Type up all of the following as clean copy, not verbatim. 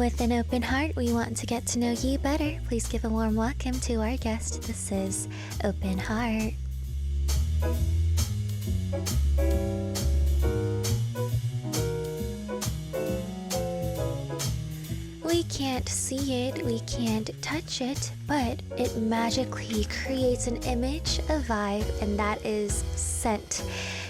With an open heart, we want to get to know you better. Please give a warm welcome to our guest. This is Open Heart. We can't see it, we can't touch it, but it magically creates an image, a vibe, and that is scent.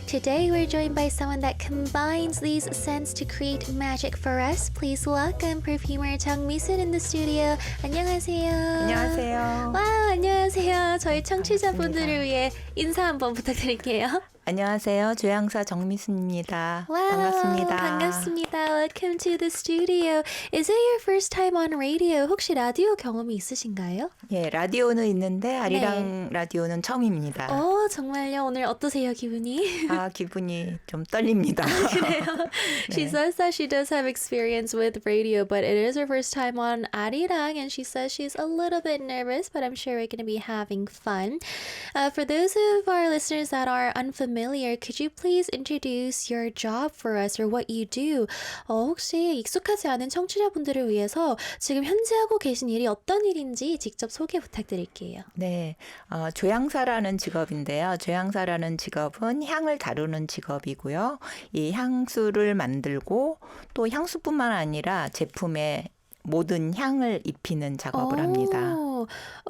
Today we're joined by someone that combines these scents to create magic for us. Please welcome perfumer 정미순 in the studio. 안녕하세요. 안녕하세요. 와, 안녕하세요. 저희 청취자분들을 위해 인사 한번 부탁드릴게요. 안녕하세요. 조향사 정미순입니다. Wow, 반갑습니다. 반갑습니다. Welcome to the studio. Is it your first time on radio? 혹시 라디오 경험이 있으신가요? 예, 라디오는 있는데 아리랑 라디오는 처음입니다. 정말요? 오늘 어떠세요, 기분이? 기분이 좀 떨립니다. 그래요? She says that she does have experience with radio, but it is her first time on 아리랑, and she says she's a little bit nervous, but I'm sure we're going to be having fun. For those of our listeners that are unfamiliar, could you please introduce your job for us or what you do? 혹시 익숙하지 않은 청취자분들을 위해서 지금 현재 하고 계신 일이 어떤 일인지 직접 소개 부탁드릴게요. 네, 조향사라는 직업인데요. 조향사라는 직업은 향을 다루는 직업이고요. 이 향수를 만들고 또 향수뿐만 아니라 제품에 모든 향을 입히는 작업을 합니다.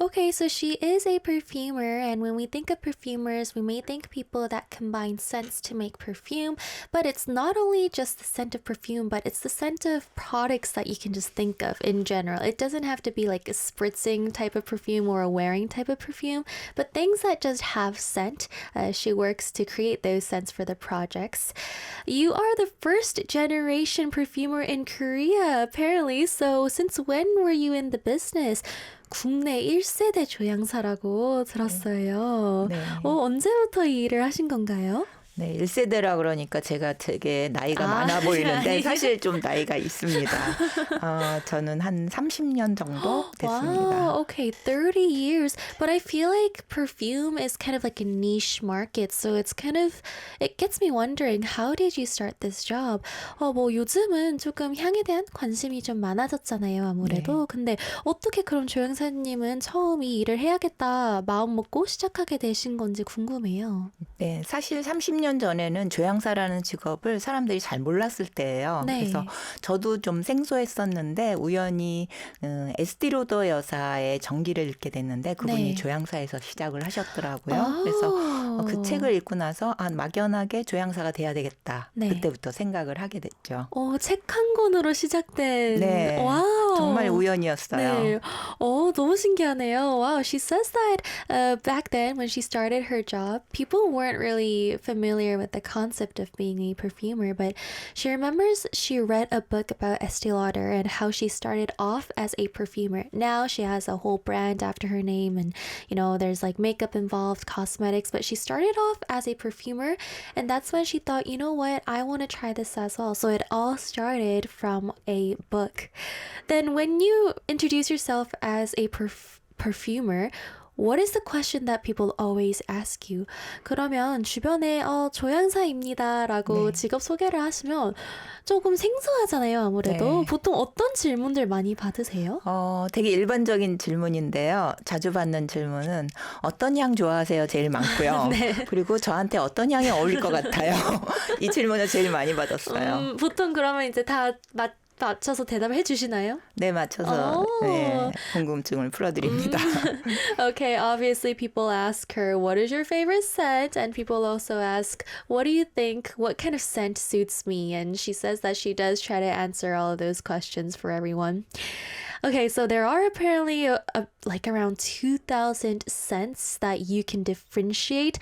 Okay, so she is a perfumer, and when we think of perfumers, we may think people that combine scents to make perfume, but it's not only just the scent of perfume, but it's the scent of products that you can just think of in general. It doesn't have to be like a spritzing type of perfume or a wearing type of perfume, but things that just have scent. She works to create those scents for the projects. You are the first generation perfumer in Korea, apparently, so since when were you in the business? 국내 1세대 조향사라고 들었어요. 네. 언제부터 이 일을 하신 건가요? 네, 1세대라 그러니까 제가 되게 나이가 많아 보이는데 사실 좀 나이가 있습니다. 저는 한 30년 정도 됐습니다. Wow, okay, 30 years. But I feel like perfume is kind of like a niche market. So it gets me wondering, how did you start this job? 요즘은 조금 향에 대한 관심이 좀 많아졌잖아요, 아무래도. 네. 근데 어떻게 그럼 조향사님은 처음 이 일을 해야겠다 마음 먹고 시작하게 되신 건지 궁금해요. 네, 사실 30년 전에는 조향사라는 직업을 사람들이 잘 몰랐을 때예요. 네. 그래서 저도 좀 생소했었는데 우연히 에스티로더 여사의 전기를 읽게 됐는데 그분이 네. 조향사에서 시작을 하셨더라고요. 그래서 그 책을 읽고 나서 막연하게 조향사가 돼야 되겠다. 네. 그때부터 생각을 하게 됐죠. 책 한 권으로 시작된. 네, 와우. 정말 우연이었어요. 네. 너무 신기하네요. Wow, she says that back then when she started her job, people weren't really familiar with the concept of being a perfumer, but she remembers she read a book about Estee Lauder and how she started off as a perfumer. Now she has a whole brand after her name, and there's like makeup involved, cosmetics, but she started off as a perfumer, and that's when she thought, you know what, I want to try this as well. So it all started from a book. Then when you introduce yourself as a perfumer, what is the question that people always ask you? 그러면 주변에 조향사입니다라고 네. 직업 소개를 하시면 조금 생소하잖아요, 아무래도. 네. 보통 어떤 질문들 많이 받으세요? 되게 일반적인 질문인데요. 자주 받는 질문은 어떤 향 좋아하세요? 제일 많고요. 네. 그리고 저한테 어떤 향이 어울릴 것 같아요? 이 질문을 제일 많이 받았어요. 보통 그러면 이제 다 맞춰서 대답해 주시나요? 네, 맞춰서 네, 궁금증을 풀어드립니다. Okay, obviously people ask her, what is your favorite scent? And people also ask, what do you think? What kind of scent suits me? And she says that she does try to answer all of those questions for everyone. Okay, so there are apparently like around 2,000 scents that you can differentiate.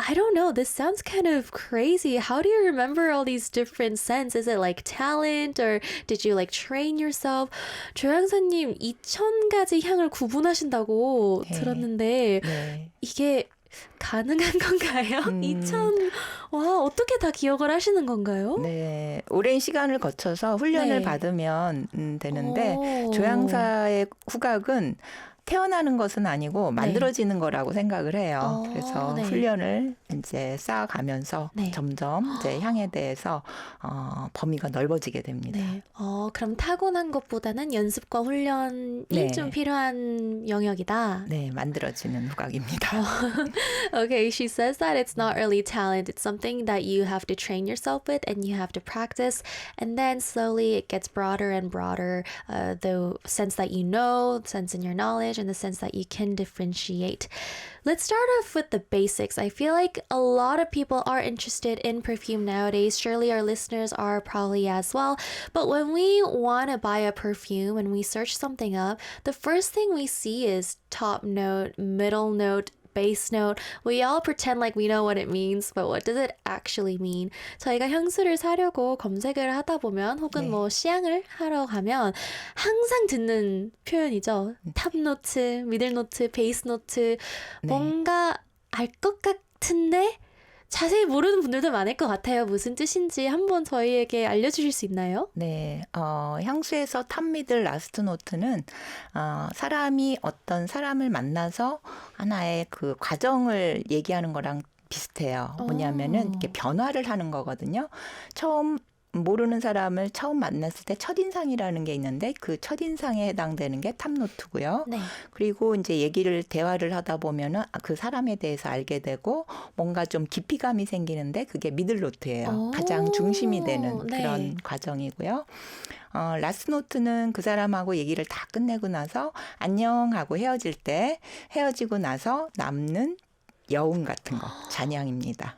I don't know. This sounds kind of crazy. How do you remember all these different scents? Is it like talent or did you like train yourself? 조향사님 2,000가지 향을 구분하신다고 네. 들었는데 네. 이게 가능한 건가요? 2,000. 와, 어떻게 다 기억을 하시는 건가요? 네, 오랜 시간을 거쳐서 훈련을 네. 받으면 되는데 조향사의 후각은 태어나는 것은 아니고 만들어지는 거라고 생각을 해요. 그래서 네. 훈련을 이제 쌓아가면서 네. 점점 이제 향에 대해서 범위가 넓어지게 됩니다. 네. 그럼 타고난 것보다는 연습과 훈련이 네. 좀 필요한 영역이다. 네, 만들어지는 후각입니다. Okay, she says that it's not really talent. It's something that you have to train yourself with and you have to practice. And then slowly it gets broader and broader. The sense that you know, the sense in your knowledge, and the sense that you can differentiate. Let's start off with the basics. I feel like a lot of people are interested in perfume nowadays. Surely our listeners are probably as well. But when we want to buy a perfume and we search something up, the first thing we see is top note, middle note, base note. We all pretend like we know what it means, but what does it actually mean? 저희가 향수를 사려고 검색을 하다 보면 혹은 네. 뭐 시향을 하러 가면 항상 듣는 표현이죠. 탑 노트, 미들 노트, 베이스 노트. 네. 뭔가 알 것 같은데 자세히 모르는 분들도 많을 것 같아요. 무슨 뜻인지 한번 저희에게 알려주실 수 있나요? 네, 향수에서 탑, 미들, 라스트 노트는 사람이 어떤 사람을 만나서 하나의 그 과정을 얘기하는 거랑 비슷해요. 뭐냐면은 이렇게 변화를 하는 거거든요. 처음 모르는 사람을 처음 만났을 때 첫인상이라는 게 있는데 그 첫인상에 해당되는 게 탑노트고요. 네. 그리고 이제 대화를 하다 보면은 그 사람에 대해서 알게 되고 뭔가 좀 깊이감이 생기는데 그게 미들노트예요. 가장 중심이 되는 네. 그런 과정이고요. 라스트 노트는 그 사람하고 얘기를 다 끝내고 나서 안녕하고 헤어지고 나서 남는 여운 같은 거, 잔향입니다.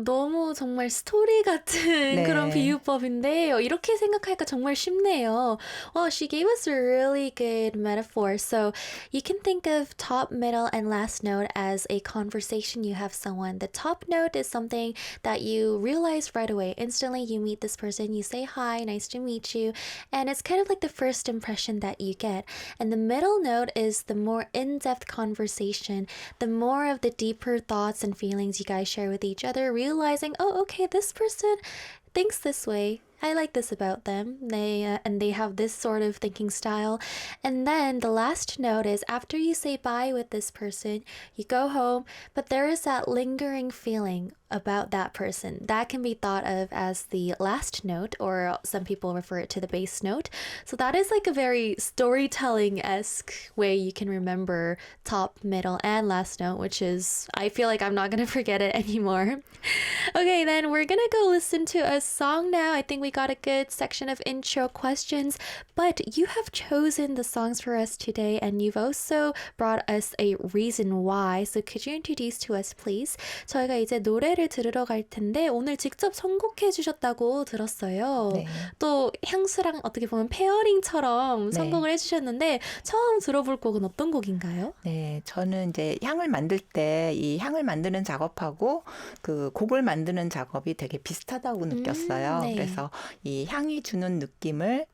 너무 정말 스토리 같은 네. 그런 비유법인데 이렇게 생각하니까 정말 쉽네요. Well, she gave us a really good metaphor. So you can think of top, middle, and last note as a conversation you have someone. The top note is something that you realize right away. Instantly, you meet this person, you say hi, nice to meet you, and it's kind of like the first impression that you get. And the middle note is the more in-depth conversation, the more of the deeper thoughts and feelings you guys share with each other, realizing, oh, okay, this person thinks this way. I like this about them. And they have this sort of thinking style. And then the last note is after you say bye with this person, you go home, but there is that lingering feeling about that person. That can be thought of as the last note, or some people refer it to the base note. So that is like a very storytelling-esque way you can remember top, middle, and last note, which is, I feel like I'm not going to forget it anymore. Okay, then we're going to go listen to a song now. I think we got a good section of intro questions, but you have chosen the songs for us today, and you've also brought us a reason why. So could you introduce to us, please? 저희가 이제 노래를 들으러 갈 텐데 오늘 직접 선곡해 주셨다고 들었어요. 네. 또 향수랑 어떻게 보면 페어링처럼 네. 선곡을 해주셨는데 처음 들어볼 곡은 어떤 곡인가요? 네, 저는 이제 향을 만들 때 이 향을 만드는 작업하고 그 곡을 만드는 작업이 되게 비슷하다고 느꼈어요. 네. 그래서 이 향이 주는 느낌을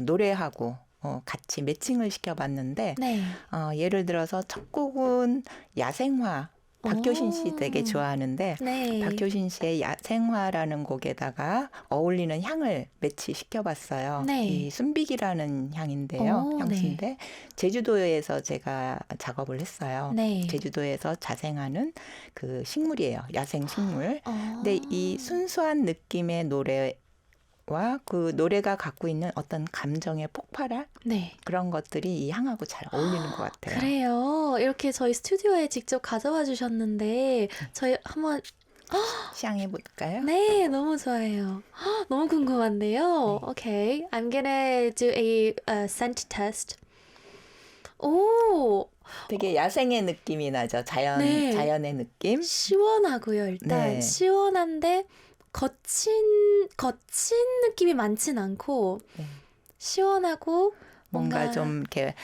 노래하고 같이 매칭을 시켜봤는데 네. 예를 들어서 첫 곡은 야생화. 박효신 씨 되게 좋아하는데 네. 박효신 씨의 야생화라는 곡에다가 어울리는 향을 매치시켜봤어요. 네. 이 순빅이라는 향인데요. 향수인데 네. 제주도에서 제가 작업을 했어요. 네. 제주도에서 자생하는 그 식물이에요. 야생 식물. 근데 이 순수한 느낌의 노래와 그 노래가 갖고 있는 어떤 감정의 폭발함 네. 그런 것들이 이 향하고 잘 어울리는 것 같아요. 그래요. 이렇게 저희 스튜디오에 직접 가져와 주셨는데 저희 한번 시향해 볼까요? 네, 너무 좋아요. 너무 궁금한데요. Okay, I'm gonna do a scent test. 오, 되게 야생의 느낌이 나죠. 네. 자연의 느낌. 시원하고요. 일단 네. 시원한데 거친 느낌이 많진 않고 네. 시원하고 뭔가 좀 이렇게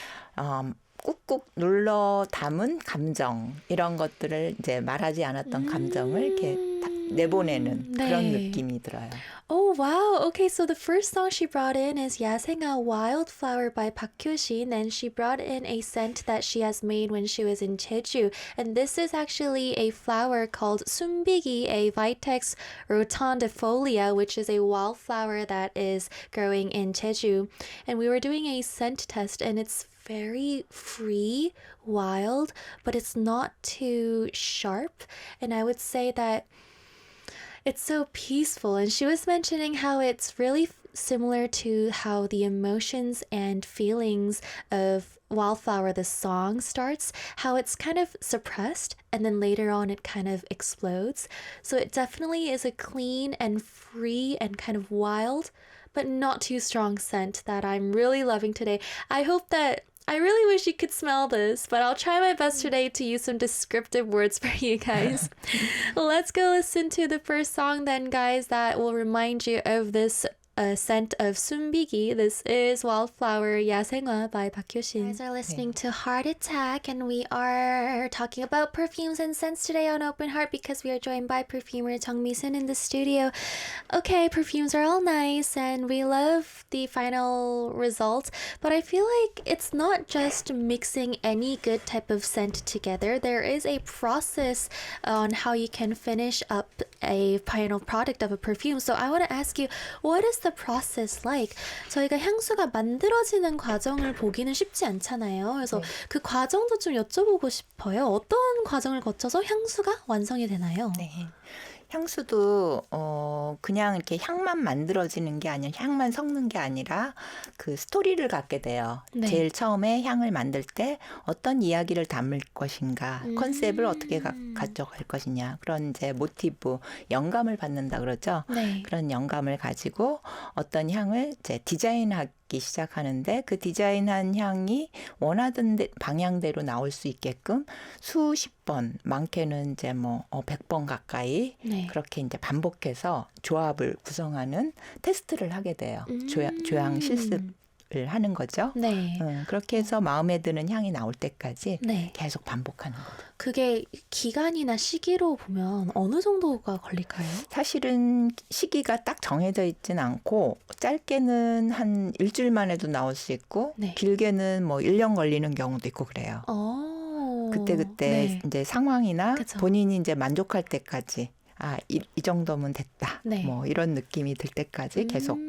꾹꾹 눌러 담은 감정 이런 것들을 이제 말하지 않았던 감정을 이렇게 내보내는 그런 네. 느낌이 들어요. Oh wow. Okay, so the first song she brought in is 야생아 Wildflower by Park Hyo-shin, and she brought in a scent that she has made when she was in Jeju. And this is actually a flower called sumbigi, a Vitex rotundifolia, which is a wildflower that is growing in Jeju. And we were doing a scent test, and it's very free, wild, but it's not too sharp. And I would say that it's so peaceful. And she was mentioning how it's really similar to how the emotions and feelings of Wildflower, the song, starts, how it's kind of suppressed and then later on it kind of explodes. So it definitely is a clean and free and kind of wild, but not too strong scent that I'm really loving today. I really wish you could smell this, but I'll try my best today to use some descriptive words for you guys. Let's go listen to the first song then, guys, that will remind you of this scent of sumbigi. This is Wildflower 야생화 by Park Hyo-shin. You guys are listening to Heart Attack, and we are talking about perfumes and scents today on Open Heart because we are joined by perfumer Jung Mi-sun in the studio. Okay, perfumes are all nice and we love the final result, but I feel like it's not just mixing any good type of scent together. There is a process on how you can finish up a final product of a perfume. So I want to ask you, what is the process like? 저희가 향수가 만들어지는 과정을 보기는 쉽지 않잖아요. 그래서 그 과정도 좀 여쭤보고 싶어요. 어떤 과정을 거쳐서 향수가 완성이 되나요? 네. 향수도 그냥 이렇게 향만 만들어지는 게 아니라 향만 섞는 게 아니라 그 스토리를 갖게 돼요. 네. 제일 처음에 향을 만들 때 어떤 이야기를 담을 것인가, 컨셉을 어떻게 가져갈 것이냐, 그런 이제 모티브, 영감을 받는다 그러죠. 네. 그런 영감을 가지고 어떤 향을 이제 디자인하기 시작하는데 그 디자인한 향이 원하던 방향대로 나올 수 있게끔 수십 번, 많게는 이제 뭐 100번 가까이 네. 그렇게 이제 반복해서 조합을 구성하는 테스트를 하게 돼요. 조향 실습을 하는 거죠. 네. 그렇게 해서 마음에 드는 향이 나올 때까지 네. 계속 반복하는 거죠. 그게 기간이나 시기로 보면 어느 정도가 걸릴까요? 사실은 시기가 딱 정해져 있진 않고 짧게는 한 일주일 만에도 나올 수 있고 네. 길게는 뭐 1년 걸리는 경우도 있고 그래요. 그때 네. 이제 상황이나 그쵸. 본인이 이제 만족할 때까지 이 정도면 됐다. 네. 뭐 이런 느낌이 들 때까지 계속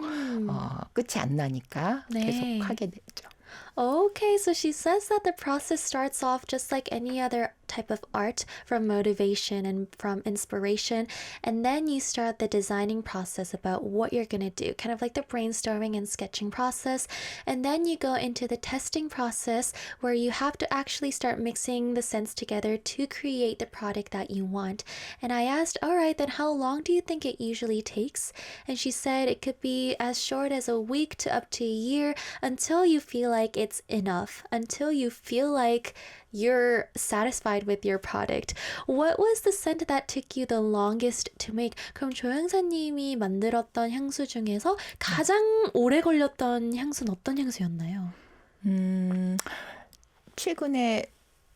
끝이 안 나니까 네. 계속 하게 되죠. Okay, so she says that the process starts off just like any other type of art, from motivation and from inspiration, and then you start the designing process about what you're going to do, kind of like the brainstorming and sketching process, and then you go into the testing process where you have to actually start mixing the scents together to create the product that you want. And I asked, all right, then how long do you think it usually takes? And she said it could be as short as a week to up to a year until you feel like it's enough, until you feel like you're satisfied with your product. What was the scent that took you the longest to make? 그럼 조향사님이 만들었던 향수 중에서 가장 오래 걸렸던 향수는 어떤 향수였나요? 최근에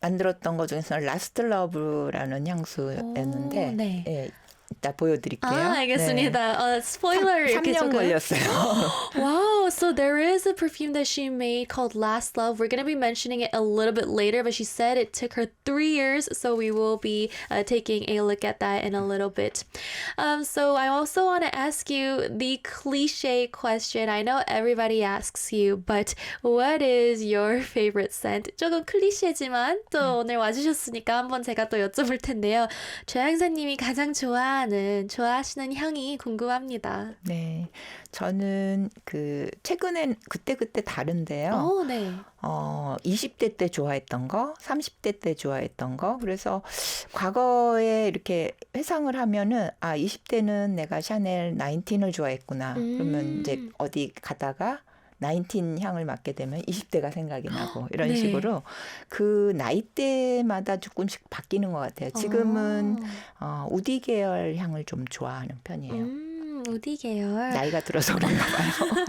만들었던 것 중에서는 라스트 러브라는 향수였는데 네. 예, 이따 보여드릴게요. 알겠습니다. 스포일러 이렇게 3년 조금. 걸렸어요. Wow, so there is a perfume that she made called Last Love. We're going to be mentioning it a little bit later, but she said it took her 3 years, so we will be taking a look at that in a little bit. So I also want to ask you the cliche question. I know everybody asks you, but what is your favorite scent? 조금 클리셰지만 또 오늘 와주셨으니까 한번 제가 또 여쭤볼 텐데요. 조향사님이 가장 좋아하시는 향이 궁금합니다. 네, 저는 그 최근엔 그때 다른데요. 네. 20대 때 좋아했던 거, 30대 때 좋아했던 거. 그래서 과거에 이렇게 회상을 하면은 20대는 내가 샤넬 19을 좋아했구나. 그러면 이제 어디 가다가 19 향을 맡게 되면 20대가 생각이 나고 이런 네. 식으로 그 나이대마다 조금씩 바뀌는 것 같아요. 지금은 우디 계열 향을 좀 좋아하는 편이에요. 우디 계열. 나이가 들어서 그런가 봐요.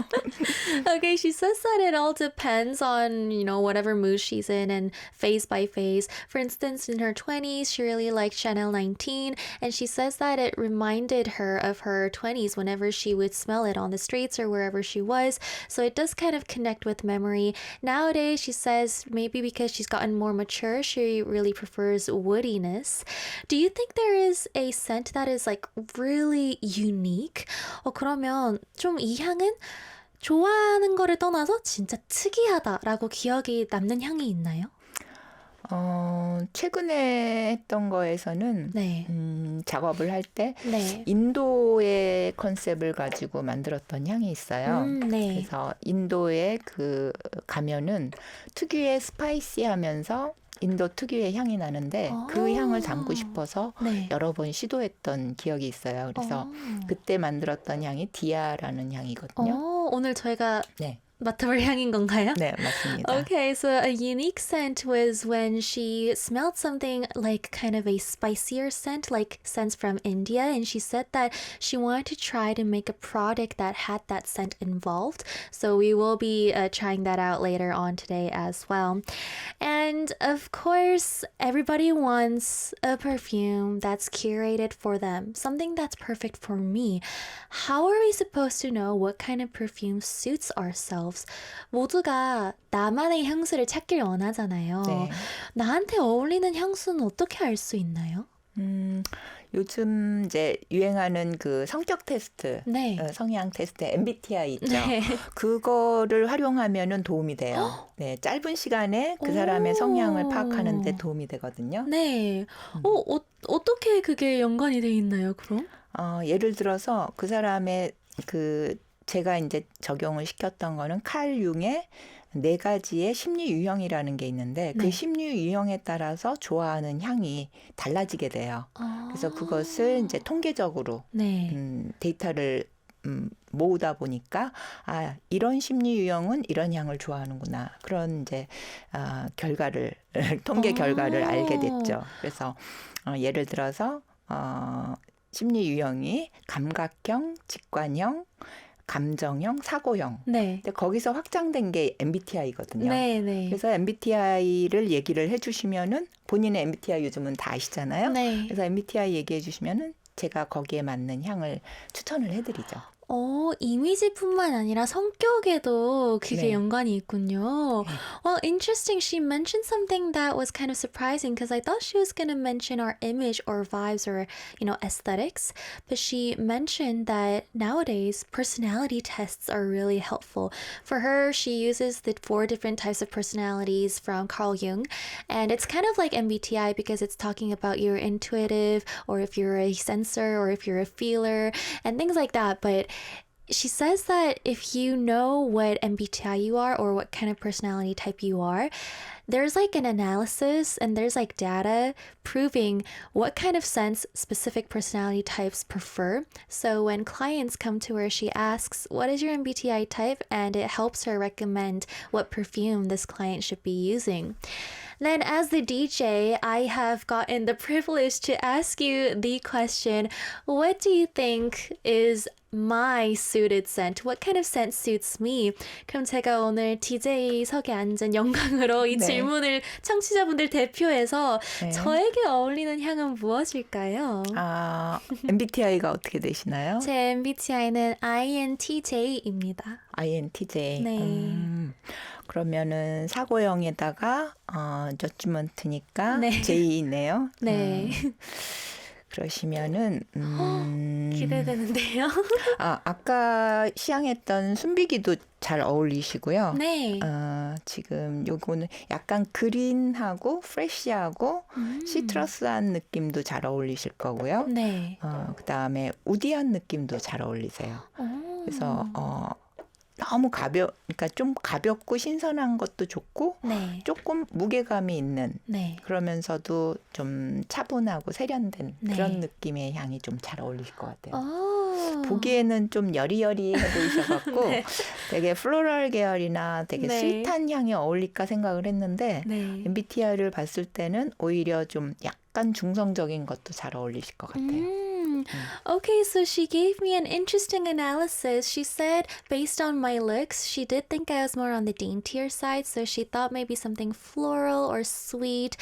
Okay, she says that it all depends on, whatever mood she's in and phase by phase. For instance, in her 20s, she really liked Chanel 19, and she says that it reminded her of her 20s whenever she would smell it on the streets or wherever she was. So it does kind of connect with memory. Nowadays, she says maybe because she's gotten more mature, she really prefers woodiness. Do you think there is a scent that is like really unique? 그러면 좀 이 향은 좋아하는 거를 떠나서 진짜 특이하다라고 기억이 남는 향이 있나요? 최근에 했던 거에서는 네. 작업을 할 때 네. 인도의 컨셉을 가지고 만들었던 향이 있어요. 네. 그래서 인도에 그 가면은 특유의 스파이시하면서 인도 특유의 향이 나는데 그 향을 담고 싶어서 네. 여러 번 시도했던 기억이 있어요. 그래서 그때 만들었던 향이 디아라는 향이거든요. 오늘 저희가 네. 맡아볼 향인 건가요? 네, 맞습니다. Okay, so a unique scent was when she smelled something like kind of a spicier scent, like scents from India, and she said that she wanted to try to make a product that had that scent involved. So we will be trying that out later on today as well. And of course, everybody wants a perfume that's curated for them, something that's perfect for me. How are we supposed to know what kind of perfume suits ourselves? 모두가 나만의 향수를 찾길 원하잖아요. 네. 나한테 어울리는 향수는 어떻게 알 수 있나요? 요즘 이제 유행하는 그 성격 테스트, 네. 성향 테스트 MBTI 있죠. 네. 그거를 활용하면은 도움이 돼요. 네, 짧은 시간에 그 사람의 성향을 파악하는 데 도움이 되거든요. 네. 어떻게 그게 연관이 돼 있나요, 그럼? 예를 들어서 그 사람의 제가 이제 적용을 시켰던 거는 칼 융의 4가지의 심리 유형이라는 게 있는데 그 네. 심리 유형에 따라서 좋아하는 향이 달라지게 돼요. 그래서 그것을 이제 통계적으로 네. 데이터를 모으다 보니까 이런 심리 유형은 이런 향을 좋아하는구나. 그런 이제 결과를 통계 결과를 알게 됐죠. 그래서 예를 들어서 심리 유형이 감각형, 직관형, 감정형, 사고형. 네. 근데 거기서 확장된 게 MBTI거든요. 네, 네. 그래서 MBTI를 얘기를 해주시면은 본인의 MBTI 요즘은 다 아시잖아요. 네. 그래서 MBTI 얘기해 주시면은 제가 거기에 맞는 향을 추천을 해드리죠. 이미지뿐만 아니라 성격에도 그게 네. 연관이 있군요. 네. Well, interesting. She mentioned something that was kind of surprising because I thought she was going to mention our image or vibes or, aesthetics. But she mentioned that nowadays personality tests are really helpful. For her, she uses the 4 different types of personalities from Carl Jung. And it's kind of like MBTI because it's talking about you're intuitive or if you're a sensor or if you're a feeler and things like that. But she says that if you know what MBTI you are or what kind of personality type you are, there's like an analysis and there's like data proving what kind of scents specific personality types prefer. So when clients come to her, she asks, what is your MBTI type? And it helps her recommend what perfume this client should be using. Then as the DJ, I have gotten the privilege to ask you the question, what do you think is my suited scent? What kind of scent suits me? 그럼 제가 오늘 DJ석에 앉은 영광으로 이 네. 질문을 청취자분들 대표해서 네. 저에게 어울리는 향은 무엇일까요? MBTI가 어떻게 되시나요? 제 MBTI는 INTJ입니다. INTJ. 네. 그러면은 사고형에다가 저지먼트니까 네. J네요. 네. 그러시면은 기대되는데요. 아까 시향했던 순비기도 잘 어울리시고요. 네. 지금 요거는 약간 그린하고 프레쉬하고 시트러스한 느낌도 잘 어울리실 거고요. 네. 그다음에 우디한 느낌도 잘 어울리세요. 그래서 너무 그러니까 좀 가볍고 신선한 것도 좋고 네. 조금 무게감이 있는 네. 그러면서도 좀 차분하고 세련된 네. 그런 느낌의 향이 좀 잘 어울리실 것 같아요. 오. 보기에는 좀 여리여리해 보이셔갖고 네. 되게 플로럴 계열이나 되게 네. 스윗한 향이 어울릴까 생각을 했는데 네. MBTI를 봤을 때는 오히려 좀 약간 중성적인 것도 잘 어울리실 것 같아요. Okay, so she gave me an interesting analysis. She said, based on my looks, she did think I was more on the daintier side, so she thought maybe something floral or sweet,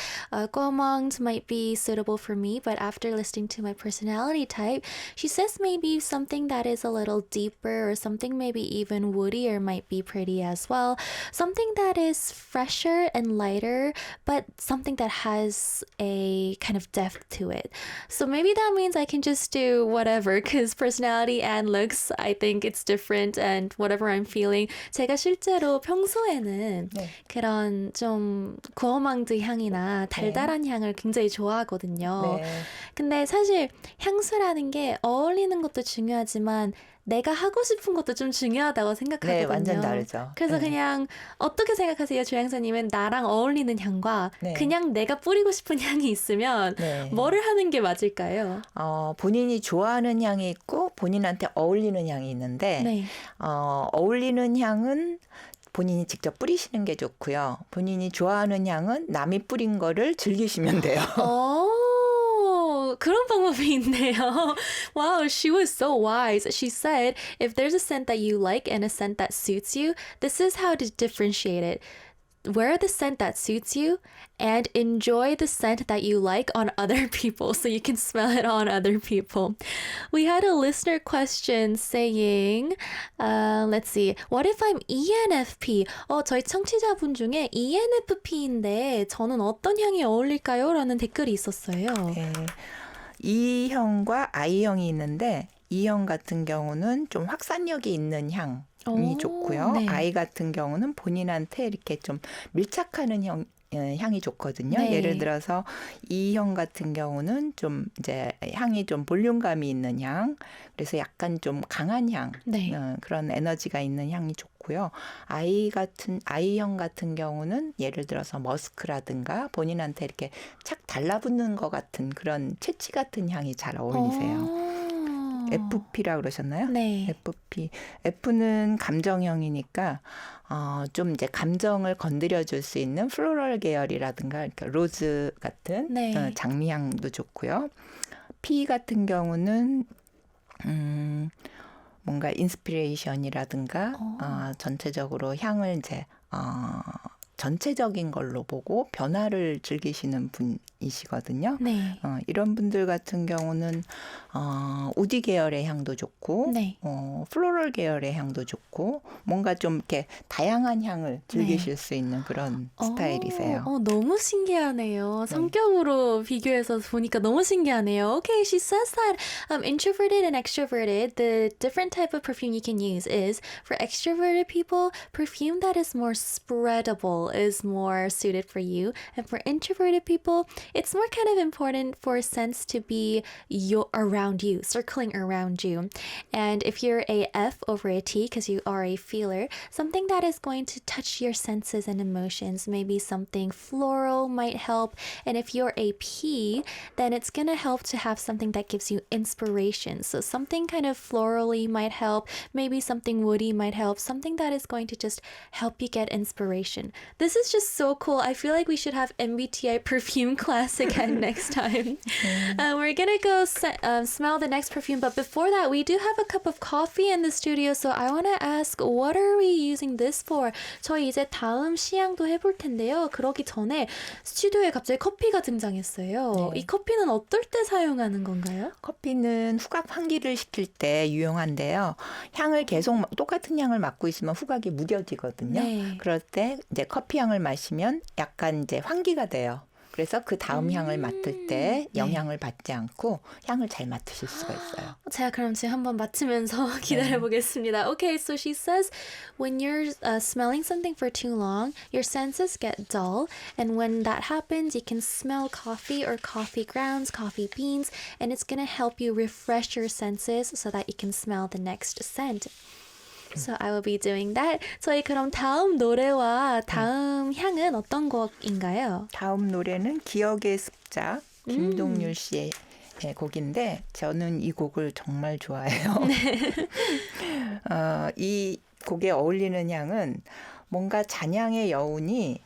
gourmand might be suitable for me. But after listening to my personality type, she says maybe something that is a little deeper or something maybe even woodier might be pretty as well. Something that is fresher and lighter, but something that has a kind of depth to it. So maybe that means I can just do whatever, because personality and looks, I think it's different, and whatever I'm feeling. 제가 실제로 평소에는 네. 그런 좀 구어망드 향이나 달달한 향을 굉장히 좋아하거든요. 네. 근데 사실 향수라는 게 어울리는 것도 중요하지만 내가 하고 싶은 것도 좀 중요하다고 생각하거든요. 네, 완전 다르죠. 그래서 네. 그냥 어떻게 생각하세요, 조향사님은? 나랑 어울리는 향과 네. 그냥 내가 뿌리고 싶은 향이 있으면 네. 뭐를 하는 게 맞을까요? 본인이 좋아하는 향이 있고 본인한테 어울리는 향이 있는데 네. 어울리는 향은 본인이 직접 뿌리시는 게 좋고요. 본인이 좋아하는 향은 남이 뿌린 거를 즐기시면 돼요. 그런 방법이 있네요. Wow, she was so wise. She said, if there's a scent that you like and a scent that suits you, this is how to differentiate it. Wear the scent that suits you and enjoy the scent that you like on other people so you can smell it on other people. We had a listener question saying, let's see, what if I'm ENFP? 저희 청취자분 중에 ENFP인데 저는 어떤 향이 어울릴까요? 라는 댓글이 있었어요. 네. E형과 I형이 있는데 E형 같은 경우는 좀 확산력이 있는 향이 좋고요. 네. I 같은 경우는 본인한테 이렇게 좀 밀착하는 향이 좋거든요. 네. 예를 들어서 E형 같은 경우는 좀 이제 향이 좀 볼륨감이 있는 향, 그래서 약간 좀 강한 향, 네. 그런 에너지가 있는 향이 좋고요. I형 같은 경우는 예를 들어서 머스크라든가 본인한테 이렇게 착 달라붙는 것 같은 그런 채취 같은 향이 잘 어울리세요. FP라 그러셨나요? 네. FP. F는 감정형이니까 좀 이제 감정을 건드려 줄 수 있는 플로럴 계열이라든가 이렇게 로즈 같은 네. 장미향도 좋고요. P 같은 경우는 뭔가 인스피레이션이라든가 전체적으로 향을 이제 전체적인 걸로 보고 변화를 즐기시는 분이시거든요. 네. 이런 분들 같은 경우는 우디 계열의 향도 좋고 네. 플로럴 계열의 향도 좋고 뭔가 좀 이렇게 다양한 향을 즐기실 수 있는 그런 스타일이세요. 너무 신기하네요. 성격으로 비교해서 보니까 너무 신기하네요. Okay, she says that introverted and extroverted, the different type of perfume you can use is for extroverted people, perfume that is more spreadable is more suited for you. And for introverted people, it's more kind of important for scents to be around you, circling around you. And if you're a F over a T, because you are a feeler, something that is going to touch your senses and emotions, maybe something floral might help. And if you're a P, then it's going to help to have something that gives you inspiration. So something kind of florally might help, maybe something woody might help, something that is going to just help you get inspiration. This is just so cool. I feel like we should have MBTI perfume class again next time. We're gonna go smell the next perfume, but before that, we do have a cup of coffee in the studio, so I want to ask, what are we using this for? 저희 이제 다음 시향도 해볼 텐데요. 그러기 전에 스튜디오에 갑자기 커피가 등장했어요. 네. 이 커피는 어떨 때 사용하는 건가요? 커피는 후각 환기를 시킬 때 유용한데요. 향을 계속 똑같은 향을 맡고 있으면 후각이 무뎌지거든요. 네. 그럴 때 이제 커피 향을 마시면 약간 이제 환기가 돼요. 그래서 그 다음 향을 맡을 때 영향을 받지 않고 향을 잘 맡으실 수가 있어요. 제가 그럼 지금 한번 맡으면서 기다려보겠습니다. Okay, so she says when you're smelling something for too long, your senses get dull. And when that happens, you can smell coffee or coffee grounds, coffee beans, and it's going to help you refresh your senses so that you can smell the next scent. So I will be doing that. 저희 그럼 다음 노래와 다음 향은 어떤 곡인가요? 다음 노래는 기억의 습작, 김동률 씨의 곡인데 저는 이 곡을 정말 좋아해요. 이 곡에 어울리는 향은 뭔가 잔향의 여운이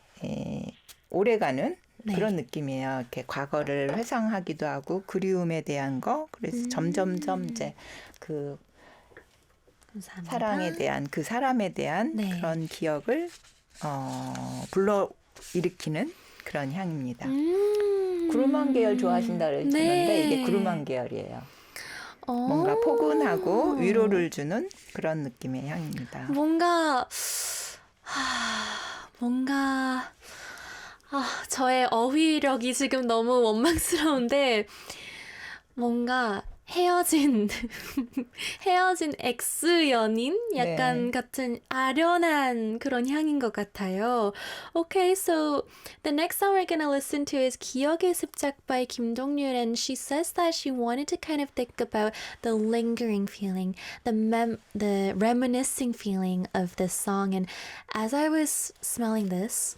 오래가는 네. 그런 느낌이에요. 이렇게 과거를 회상하기도 하고 그리움에 대한 거. 그래서 점점점 이제 그 감사합니다. 사랑에 대한 그 사람에 대한 네. 그런 기억을 불러 일으키는 그런 향입니다. 구루망 계열 좋아하신다 그러셨는데 네. 이게 구루망 계열이에요. 어. 뭔가 포근하고 위로를 주는 그런 느낌의 향입니다. 뭔가 저의 어휘력이 지금 너무 원망스러운데 뭔가 헤어진 엑스 연인 약간 네. 같은 아련한 그런 향인 것 같아요. Okay, so the next song we're gonna listen to is 기억의 습작 by Kim Dong-yul, and she says that she wanted to kind of think about the lingering feeling, the reminiscing feeling of this song. And as I was smelling this,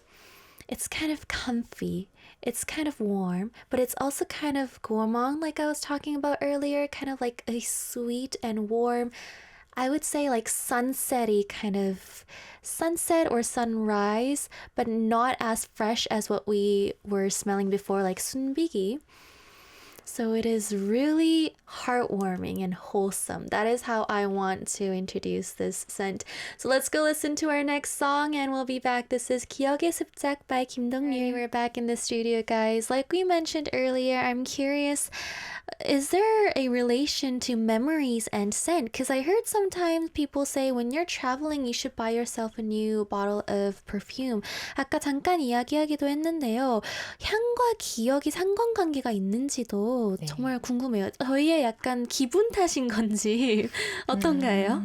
it's kind of comfy. It's kind of warm, but it's also kind of gourmand, like I was talking about earlier, kind of like a sweet and warm, I would say like sunsetty kind of sunset or sunrise, but not as fresh as what we were smelling before, like sunbigi. So it is really heartwarming and wholesome. That is how I want to introduce this scent. So let's go listen to our next song and we'll be back. This is 기억의 습작 by Kim Dong-yul. We're back in the studio, guys. Like we mentioned earlier, I'm curious, is there a relation to memories and scent? Because I heard sometimes people say when you're traveling, you should buy yourself a new bottle of perfume. 아까 잠깐 이야기하기도 했는데요. 향과 기억이 상관관계가 있는지도 네. 정말 궁금해요. 저희의 약간 기분 탓인 건지 어떤가요?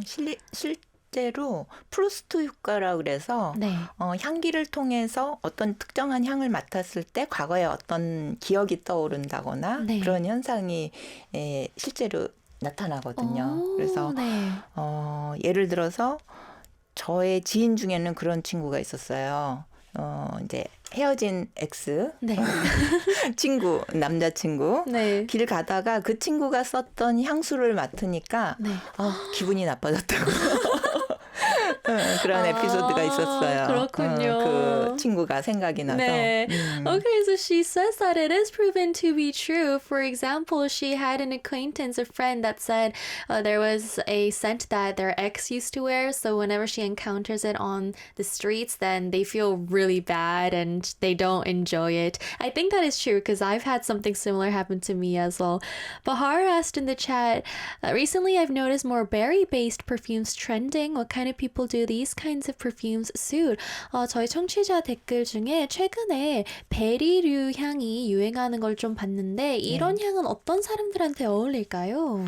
실제로 프루스트 효과라 그래서 네. 향기를 통해서 어떤 특정한 향을 맡았을 때 과거에 어떤 기억이 떠오른다거나 네. 그런 현상이 실제로 나타나거든요. 오, 그래서 네. 예를 들어서 저의 지인 중에는 그런 친구가 있었어요. 이제 헤어진 엑스 네. 친구, 남자친구. 네. 길 가다가 그 친구가 썼던 향수를 맡으니까 네. 기분이 나빠졌다고. 그런 에피소드가 있었어요. 그렇군요. 그 친구가 생각이 나서. 네. Okay, so she says that it is proven to be true. For example, she had an acquaintance, a friend that said there was a scent that their ex used to wear. So whenever she encounters it on the streets, then they feel really bad and they don't enjoy it. I think that is true because I've had something similar happen to me as well. Bahar asked in the chat, recently I've noticed more berry-based perfumes trending. What kind of people do these kinds of perfumes suit? 저희 청취자 댓글 중에 최근에 베리류 향이 유행하는 걸 좀 봤는데 이런 향은 어떤 사람들한테 어울릴까요?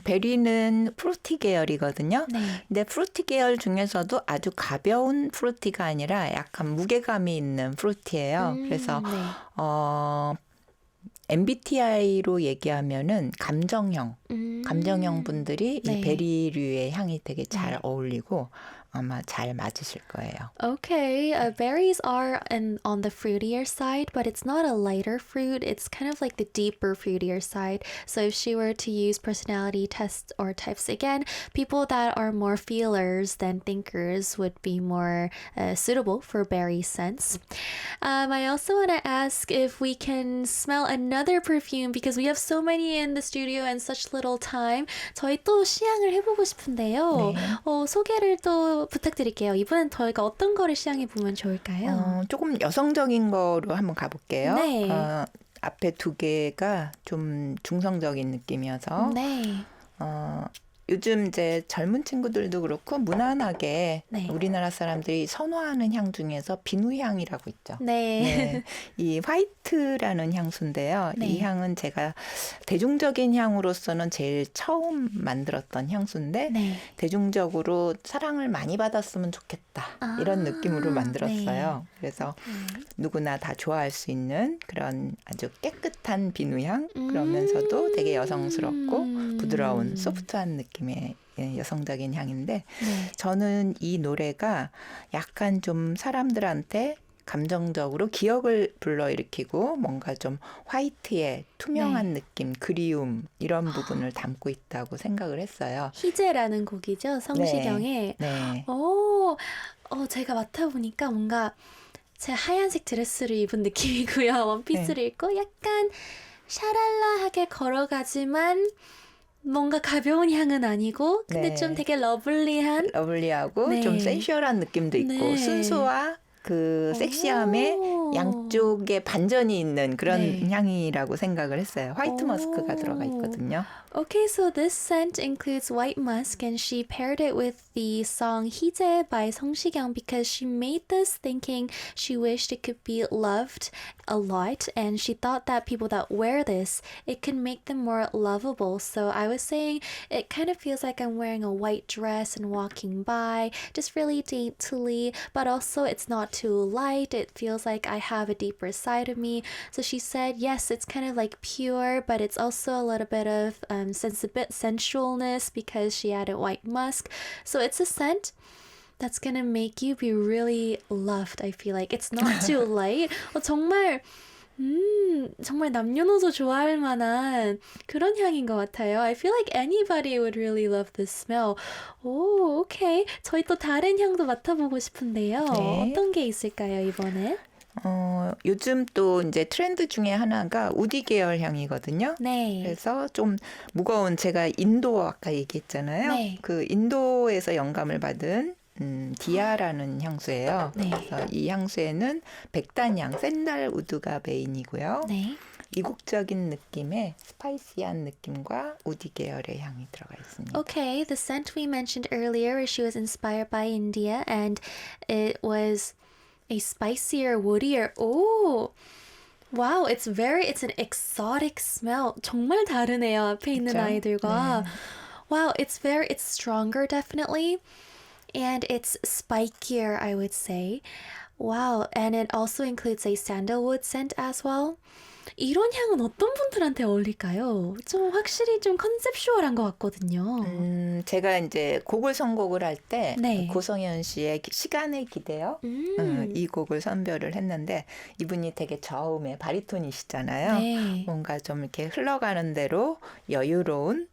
베리는 프루티 계열이거든요. 네. 근데 프루티 계열 중에서도 아주 가벼운 프루티가 아니라 약간 무게감이 있는 프루티예요. 그래서 네. MBTI로 얘기하면은 감정형 분들이 네. 이 베리류의 향이 되게 잘 어울리고 아마 잘 맞으실 거예요. Okay, berries are on the fruitier side, but it's not a lighter fruit. It's kind of like the deeper, fruitier side. So if she were to use personality tests or types again, people that are more feelers than thinkers would be more suitable for berry scents. I also want to ask if we can smell another perfume because we have so many in the studio and such little time. 저희 또 시향을 해보고 싶은데요. 네. 소개를 또 부탁드릴게요. 이번엔 저희가 어떤 거를 시향해 보면 좋을까요? 조금 여성적인 거로 한번 가볼게요. 네. 앞에 두 개가 좀 중성적인 느낌이어서 네. 요즘 이제 젊은 친구들도 그렇고 무난하게 네. 우리나라 사람들이 선호하는 향 중에서 비누향이라고 있죠. 네. 네. 이 화이트라는 향수인데요. 네. 이 향은 제가 대중적인 향으로서는 제일 처음 만들었던 향수인데 네. 대중적으로 사랑을 많이 받았으면 좋겠다. 이런 느낌으로 만들었어요. 그래서 누구나 다 좋아할 수 있는 그런 아주 깨끗한 비누향 그러면서도 되게 여성스럽고 부드러운 소프트한 느낌의 여성적인 향인데 네. 저는 이 노래가 약간 좀 사람들한테 감정적으로 기억을 불러일으키고 뭔가 좀 화이트의 투명한 느낌, 그리움 이런 부분을 담고 있다고 생각을 했어요. 희재라는 곡이죠. 성시경의. 네. 제가 맡아보니까 뭔가 제 하얀색 드레스를 입은 느낌이고요. 원피스를 입고 약간 샤랄라하게 걸어가지만 뭔가 가벼운 향은 아니고 근데 네. 좀 되게 러블리한 러블리하고 네. 좀 센슈얼한 느낌도 있고 네. 순수와 그 섹시함의 오. 양쪽에 반전이 있는 그런 네. 향이라고 생각을 했어요. 화이트 머스크가 들어가 오. 있거든요. Okay, so this scent includes white musk, and she paired it with the song "희재" by Song Shikyung because she made this thinking she wished it could be loved a lot, and she thought that people that wear this, it could make them more lovable. So I was saying it kind of feels like I'm wearing a white dress and walking by, just really daintily, but also it's not too light. It feels like I have a deeper side of me. So she said, yes, it's kind of like pure, but it's also a little bit of sensualness because she added white musk. So it's a scent that's gonna make you be really loved. I feel like it's not too light. 정말 정말 남녀노소 좋아할 만한 그런 향인 것 같아요. I feel like anybody would really love this smell. 오, okay. 저희 또 다른 향도 맡아보고 싶은데요. 네. 어떤 게 있을까요, 이번에? 요즘 또 이제 트렌드 중에 하나가 우디 계열 향이거든요. 네. 그래서 좀 무거운 제가 인도 아까 얘기했잖아요. 네. 그 인도에서 영감을 받은 디아라는 향수예요. 네. 그래서 이 향수에는 백단향, 샌달 우드가 메인이고요. 네. 이국적인 느낌의 스파이시한 느낌과 우디 계열의 향이 들어가 있습니다. Okay, the scent we mentioned earlier, she was inspired by India, and it was a spicier, woodier. Oh, wow! It's an exotic smell. 정말 다르네요. 앞에 있는 그쵸? 아이들과. 네. Wow, it's stronger definitely, and it's spikier, I would say. Wow, and it also includes a sandalwood scent as well. 이런 향은 어떤 분들한테 어울릴까요? 좀 확실히 좀 컨셉슈얼한 것 같거든요. 제가 이제 곡을 선곡을 할 때 네. 고성현 씨의 시간에 기대어 이 곡을 선별을 했는데 이분이 되게 저음의 바리톤이시잖아요. 네. 뭔가 좀 이렇게 흘러가는 대로 여유로운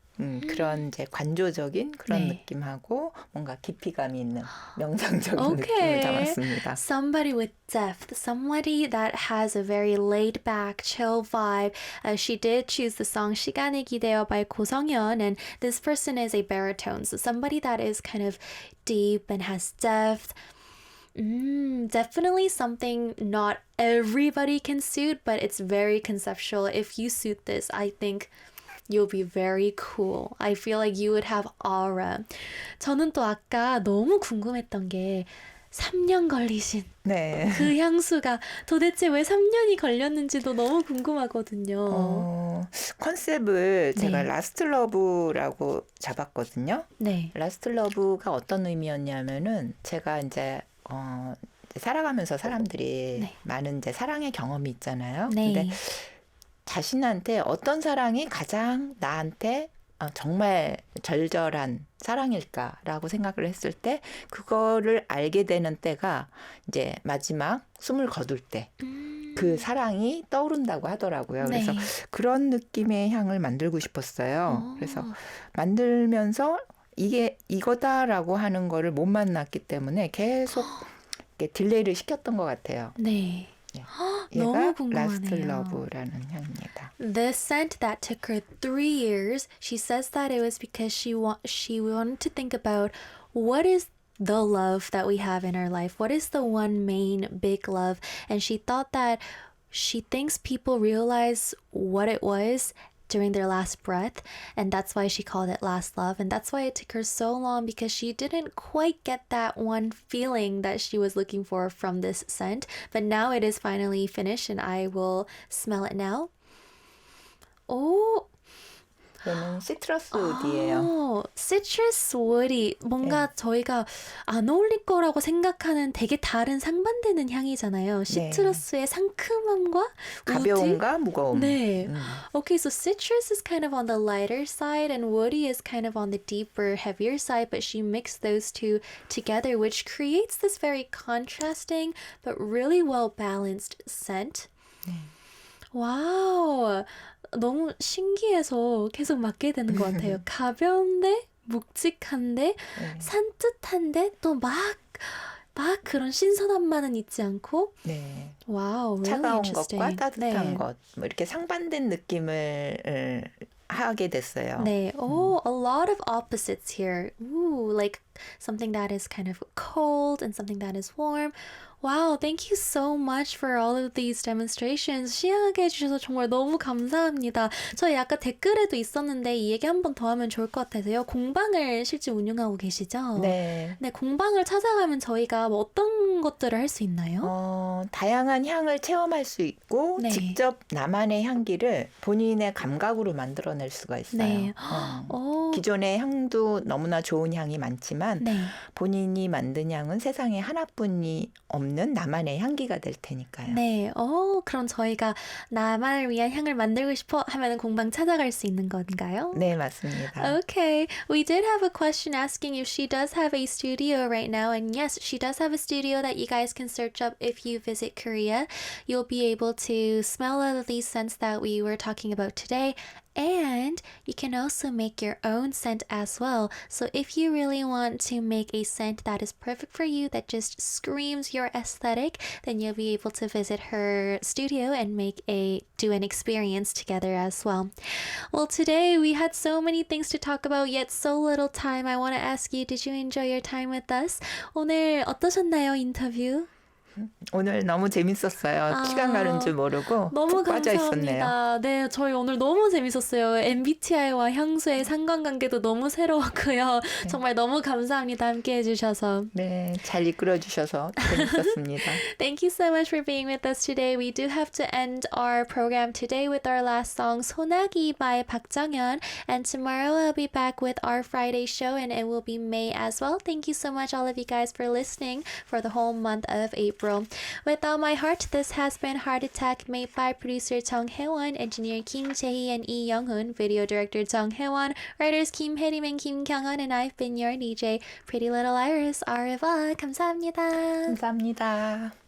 그런 이제 관조적인 그런 네. 느낌하고 뭔가 깊이감이 있는 명상적인 Okay. 느낌을 담았습니다. Somebody with depth, somebody that has a very laid back, chill vibe. She did choose the song 시간에 기대어 by 고성현, and this person is a baritone, so somebody that is kind of deep and has depth. Definitely something not everybody can suit, but it's very conceptual. If you suit this, I think you'll be very cool. I feel like you would have aura. 저는 또 아까 너무 궁금했던 게 3년 걸리신 네. 그 향수가 도대체 왜 3년이 걸렸는지도 너무 궁금하거든요. 컨셉을 제가 네. 라스트 러브라고 잡았거든요. 네. 라스트 러브가 어떤 의미였냐면은 제가 이제 살아가면서 사람들이 네. 많은 이제 사랑의 경험이 있잖아요. 네. 근데 자신한테 어떤 사랑이 가장 나한테 정말 절절한 사랑일까라고 생각을 했을 때 그거를 알게 되는 때가 이제 마지막 숨을 거둘 때 그 사랑이 떠오른다고 하더라고요. 네. 그래서 그런 느낌의 향을 만들고 싶었어요. 그래서 만들면서 이게 이거다라고 하는 거를 못 만났기 때문에 계속 이렇게 딜레이를 시켰던 것 같아요. 네. 얘가 너무 라스트 궁금하네요. 러브라는 향입니다. The scent that took her 3 years, she says that it was because she wanted to think about what is the love that we have in our life? What is the one main big love? And she thought that she thinks people realize what it was during their last breath, and that's why she called it last love, and that's why it took her so long because she didn't quite get that one feeling that she was looking for from this scent. But now it is finally finished and I will smell it now. Oh, 이거는 시트러스 우드예요. citrus woody. 뭔가 저희가 안 어울릴 거라고 생각하는 되게 다른 상반되는 향이잖아요. 시트러스의 상큼함과 우드. 가벼움과 무거움. 네. Okay, so citrus is kind of on the lighter side and woody is kind of on the deeper, heavier side, but she mixed those two together, which creates this very contrasting but really well balanced scent. 와우. 너무 신기해서 계속 맡게 되는 것 같아요. 가벼운데 묵직한데 산뜻한데 또 막 막 그런 신선한 맛은 있지 않고 네. 와우, really 차가운 interesting. 것과 따뜻한 네. 것, 뭐 이렇게 상반된 느낌을 하게 됐어요. 네. Oh, a lot of opposites here. Ooh, like something that is kind of cold and something that is warm. Wow, thank you so much for all of these demonstrations. 시향하게 해주셔서 정말 너무 감사합니다. 저희 아까 댓글에도 있었는데 이 얘기 한 번 더 하면 좋을 것 같아서요. 공방을 실제 운영하고 계시죠? 네. 네, 공방을 찾아가면 저희가 뭐 어떤 것들을 할 수 있나요? 다양한 향을 체험할 수 있고 네. 직접 나만의 향기를 본인의 감각으로 만들어낼 수가 있어요. 네. 오, 기존의 향도 너무나 좋은 향이 많지만 네. 본인이 만든 향은 세상에 하나뿐이 없는 나만의 향기가 될 테니까요. 네, 그럼 저희가 나만을 위한 향을 만들고 싶어 하면 공방 찾아갈 수 있는 건가요? 네, 맞습니다. Okay, we did have a question asking if she does have a studio right now, and yes, she does have a studio that you guys can search up if you visit Korea. You'll be able to smell all of these scents that we were talking about today. And you can also make your own scent as well. So if you really want to make a scent that is perfect for you, that just screams your aesthetic, then you'll be able to visit her studio and do an experience together as well. Well, today we had so many things to talk about, yet so little time. I want to ask you, did you enjoy your time with us? 오늘 어떠셨나요, 인터뷰? 오늘 너무 재밌었어요. 시간 가는 줄 모르고 너무 푹 빠져 있었네요. 감사합니다. 네, 저희 오늘 너무 재밌었어요. MBTI와 향수의 상관관계도 너무 새로웠고요. 정말 너무 감사합니다. 함께 해주셔서. 네, 잘 이끌어 주셔서 재밌었습니다. Thank you so much for being with us today. We do have to end our program today with our last song, 소나기 by Park Jung-hyun. And tomorrow I'll be back with our Friday show, and it will be May as well. Thank you so much, all of you guys, for listening for the whole month of April. With all my heart, this has been Heart Attack, made by producer Jung Hae-won, engineer Kim Jae and Lee Young-hoon, video director Jung Hae-won, writers Kim Hae-rim and Kim Kyung-hun, and I've been your DJ, Pretty Little Iris. Au revoir. 감사합니다. 감사합니다.